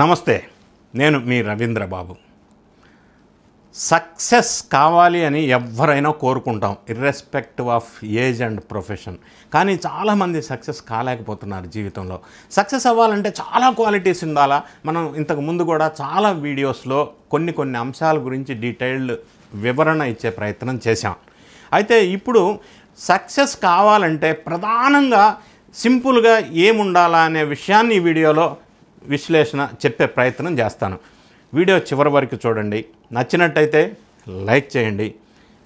నమస్తే, నేను మీ రవీంద్ర బాబు. సక్సెస్ కావాలి అని ఎవరైనా కోరుకుంటాం, irrespective of age and profession. కానీ చాలామంది సక్సెస్ కాలేకపోతున్నారు జీవితంలో. సక్సెస్ అవ్వాలంటే చాలా క్వాలిటీస్ ఉండాలా. మనం ఇంతకు ముందు కూడా చాలా వీడియోస్లో కొన్ని అంశాల గురించి డీటెయిల్డ్ వివరణ ఇచ్చే ప్రయత్నం చేశాం. అయితే ఇప్పుడు సక్సెస్ కావాలంటే ప్రధానంగా సింపుల్గా ఏముండాలా అనే విషయాన్ని ఈ వీడియోలో విశ్లేషణ చెప్పే ప్రయత్నం చేస్తాను. వీడియో చివరి వరకు చూడండి. నచ్చినట్టయితే లైక్ చేయండి,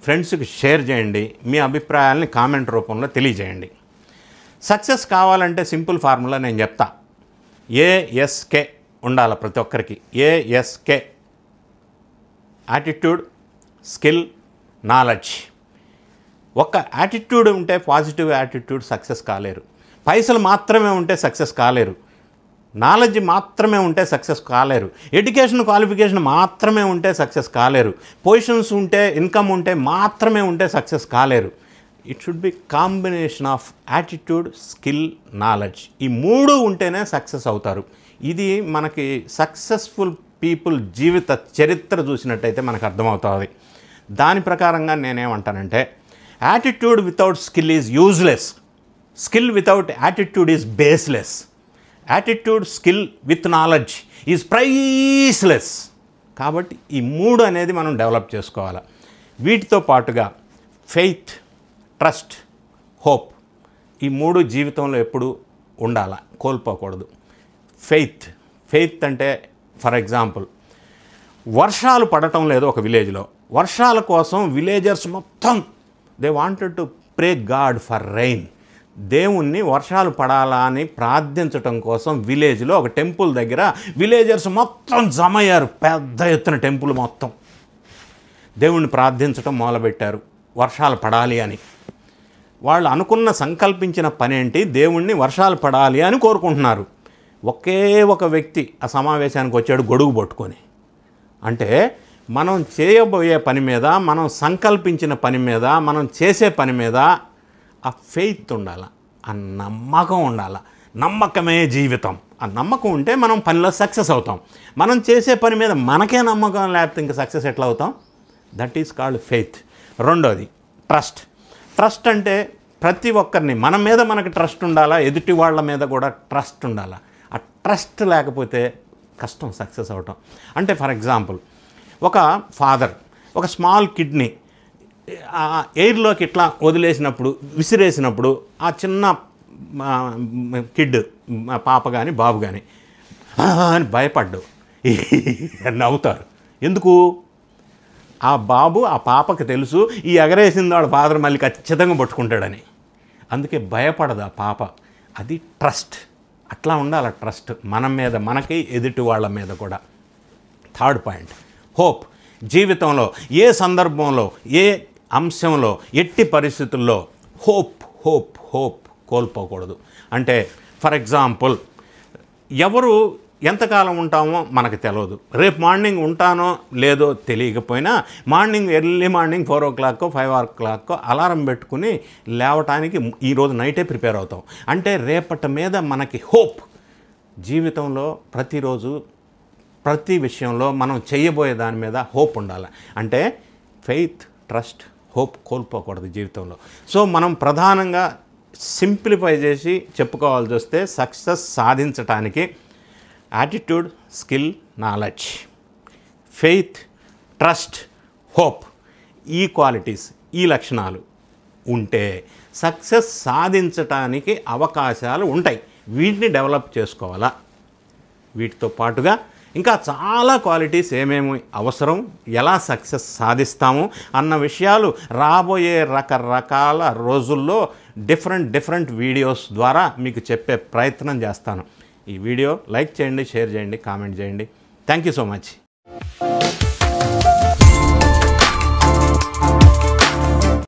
ఫ్రెండ్స్కి షేర్ చేయండి, మీ అభిప్రాయాలని కామెంట్ రూపంలో తెలియజేయండి. సక్సెస్ కావాలంటే సింపుల్ ఫార్ములా నేను చెప్తా. ఏఎస్కే ఉండాలి ప్రతి ఒక్కరికి. ASK: attitude, skill, knowledge. ఒక యాటిట్యూడ్ ఉంటే, పాజిటివ్ యాటిట్యూడ్, సక్సెస్ కాలేరు. పైసలు మాత్రమే ఉంటే సక్సెస్ కాలేరు. నాలెడ్జ్ మాత్రమే ఉంటే సక్సెస్ కాలేరు. ఎడ్యుకేషన్ క్వాలిఫికేషన్ మాత్రమే ఉంటే సక్సెస్ కాలేరు. పొజిషన్స్ ఉంటే, ఇన్కమ్ ఉంటే మాత్రమే ఉంటే సక్సెస్ కాలేరు. It should be combination of attitude, skill, knowledge. ఈ మూడు ఉంటేనే సక్సెస్ అవుతారు. ఇది మనకి సక్సెస్ఫుల్ పీపుల్ జీవిత చరిత్ర చూసినట్టయితే మనకు అర్థమవుతుంది. దాని ప్రకారంగా నేనేమంటానంటే, attitude without skill is useless. Skill without attitude is baseless. Attitude, skill with knowledge is priceless. కాబట్టి ఈ మూడు అనేది మనం డెవలప్ చేసుకోవాలి. వీటితో పాటుగా ఫెయిత్, ట్రస్ట్, హోప్, ఈ మూడు జీవితంలో ఎప్పుడు ఉండాలి, కోల్పోకూడదు. ఫెయిత్ అంటే ఫర్ ఎగ్జాంపుల్, వర్షాలు పడటం లేదు ఒక విలేజ్లో. వర్షాల కోసం విలేజర్స్ మొత్తం they wanted to pray God for rain. దేవుణ్ణి వర్షాలు పడాలా అని ప్రార్థించటం కోసం విలేజ్లో ఒక టెంపుల్ దగ్గర విలేజర్స్ మొత్తం జమయ్యారు. పెద్ద ఎత్తున టెంపుల్ మొత్తం దేవుణ్ణి ప్రార్థించటం మొదలుపెట్టారు వర్షాలు పడాలి అని. వాళ్ళు అనుకున్న, సంకల్పించిన పని ఏంటి? దేవుణ్ణి వర్షాలు పడాలి అని కోరుకుంటున్నారు. ఒకే ఒక వ్యక్తి ఆ సమావేశానికి వచ్చాడు గొడుగు పట్టుకొని. అంటే మనం చేయబోయే పని మీద, మనం సంకల్పించిన పని మీద, మనం చేసే పని మీద ఆ ఫెయిత్ ఉండాలి, ఆ నమ్మకం ఉండాలి. నమ్మకమే జీవితం. ఆ నమ్మకం ఉంటే మనం పనిలో సక్సెస్ అవుతాం. మనం చేసే పని మీద మనకే నమ్మకం లేకపోతే ఇంకా సక్సెస్ ఎట్లా అవుతాం? That is called faith. రెండోది ట్రస్ట్. ట్రస్ట్ అంటే ప్రతి ఒక్కరిని, మన మీద మనకు ట్రస్ట్ ఉండాలా, ఎదుటి వాళ్ళ మీద కూడా ట్రస్ట్ ఉండాలా. ఆ ట్రస్ట్ లేకపోతే కష్టం సక్సెస్ అవటం. అంటే ఫర్ ఎగ్జాంపుల్, ఒక ఫాదర్ ఒక స్మాల్ కిడ్నీ ఎయిర్లోకి ఇట్లా వదిలేసినప్పుడు, విసిరేసినప్పుడు ఆ చిన్న కిడ్, పాప కానీ బాబు కానీ అని భయపడ్డు నవ్వుతారు. ఎందుకు? ఆ బాబు, ఆ పాపకి తెలుసు ఈ ఎగరేసింది వాడు ఫాదర్ మళ్ళీ ఖచ్చితంగా పట్టుకుంటాడని. అందుకే భయపడదు ఆ పాప. అది ట్రస్ట్. అట్లా ఉండాలి ట్రస్ట్, మన మీద మనకి, ఎదుటి వాళ్ళ మీద కూడా. Third point, hope. జీవితంలో ఏ సందర్భంలో, ఏ అంశంలో, ఎట్టి పరిస్థితుల్లో హోప్ కోల్పోకూడదు. అంటే ఫర్ ఎగ్జాంపుల్, ఎవరు ఎంతకాలం ఉంటామో మనకు తెలియదు. రేపు మార్నింగ్ ఉంటానో లేదో తెలియకపోయినా early morning 4 o'clock 5 o'clock alarm పెట్టుకుని లేవటానికి ఈరోజు నైటే ప్రిపేర్ అవుతాం. అంటే రేపటి మీద మనకి హోప్. జీవితంలో ప్రతిరోజు, ప్రతి విషయంలో మనం చేయబోయే దాని మీద హోప్ ఉండాలి. అంటే ఫెయిత్, ట్రస్ట్, హోప్ కోల్పోకూడదు జీవితంలో. సో మనం ప్రధానంగా సింప్లిఫై చేసి చెప్పుకోవాల్సి వస్తే, సక్సెస్ సాధించటానికి attitude, skill, knowledge, faith, trust, hope, ఈ క్వాలిటీస్, ఈ లక్షణాలు ఉంటే సక్సెస్ సాధించటానికి అవకాశాలు ఉంటాయి. వీటిని డెవలప్ చేసుకోవాలా. వీటితో పాటుగా ఇంకా చాలా క్వాలిటీస్ ఏమేమి అవసరం, ఎలా సక్సెస్ సాధిస్తాము అన్న విషయాలు రాబోయే రకరకాల రోజుల్లో డిఫరెంట్ వీడియోస్ ద్వారా మీకు చెప్పే ప్రయత్నం చేస్తాను. ఈ వీడియో లైక్ చేయండి, షేర్ చేయండి, కామెంట్ చేయండి. Thank you so much.